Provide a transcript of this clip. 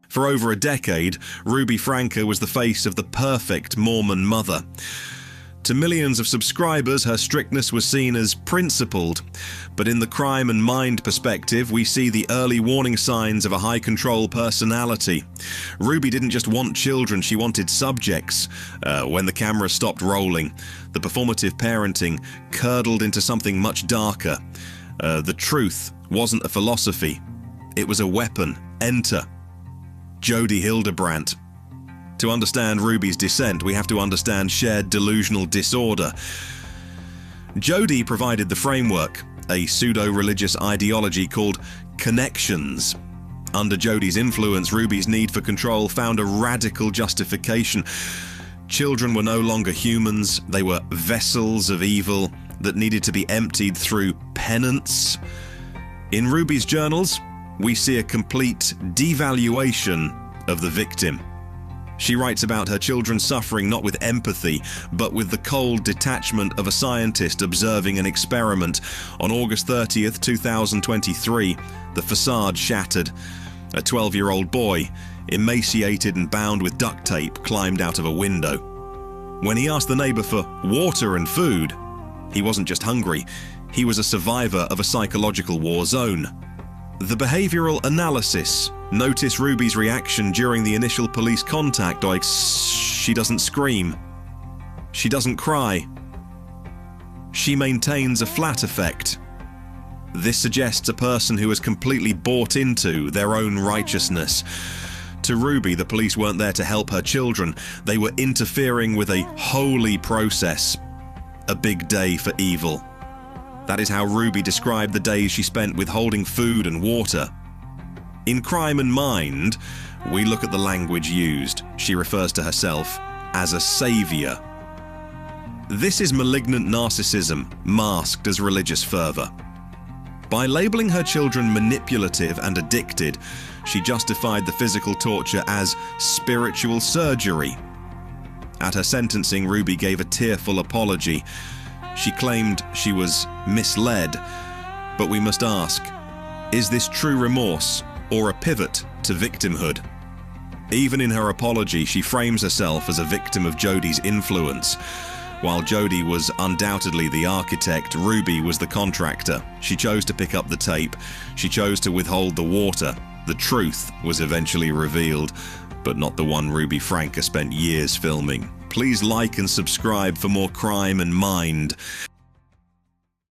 For over a decade, Ruby Franke was the face of the perfect Mormon mother. To millions of subscribers, her strictness was seen as principled, but in the crime and mind perspective, we see the early warning signs of a high-control personality. Ruby didn't just want children, she wanted subjects. When the camera stopped rolling, the performative parenting curdled into something much darker. The truth wasn't a philosophy, it was a weapon. Enter Jodi Hildebrandt. To understand Ruby's descent, we have to understand shared delusional disorder. Jodi provided the framework, a pseudo-religious ideology called connections. Under Jodi's influence, Ruby's need for control found a radical justification. Children were no longer humans, they were vessels of evil that needed to be emptied through penance. In Ruby's journals, we see a complete devaluation of the victim. She writes about her children suffering not with empathy, but with the cold detachment of a scientist observing an experiment. On August 30th, 2023, the facade shattered. A 12-year-old boy, emaciated and bound with duct tape, climbed out of a window. When he asked the neighbor for water and food, he wasn't just hungry, he was a survivor of a psychological war zone. The behavioral analysis. Notice Ruby's reaction during the initial police contact. She doesn't scream. She doesn't cry. She maintains a flat effect. This suggests a person who has completely bought into their own righteousness. To Ruby, the police weren't there to help her children. They were interfering with a holy process. A big day for evil. That is how Ruby described the days she spent withholding food and water. In Crime and Mind, we look at the language used. She refers to herself as a savior. This is malignant narcissism masked as religious fervor. By labeling her children manipulative and addicted, she justified the physical torture as spiritual surgery. At her sentencing, Ruby gave a tearful apology. She claimed she was misled, but we must ask, is this true remorse or a pivot to victimhood? Even in her apology, she frames herself as a victim of Jodi's influence. While Jodi was undoubtedly the architect, Ruby was the contractor. She chose to pick up the tape. She chose to withhold the water. The truth was eventually revealed, but not the one Ruby Franke spent years filming. Please like and subscribe for more Crime and Mind.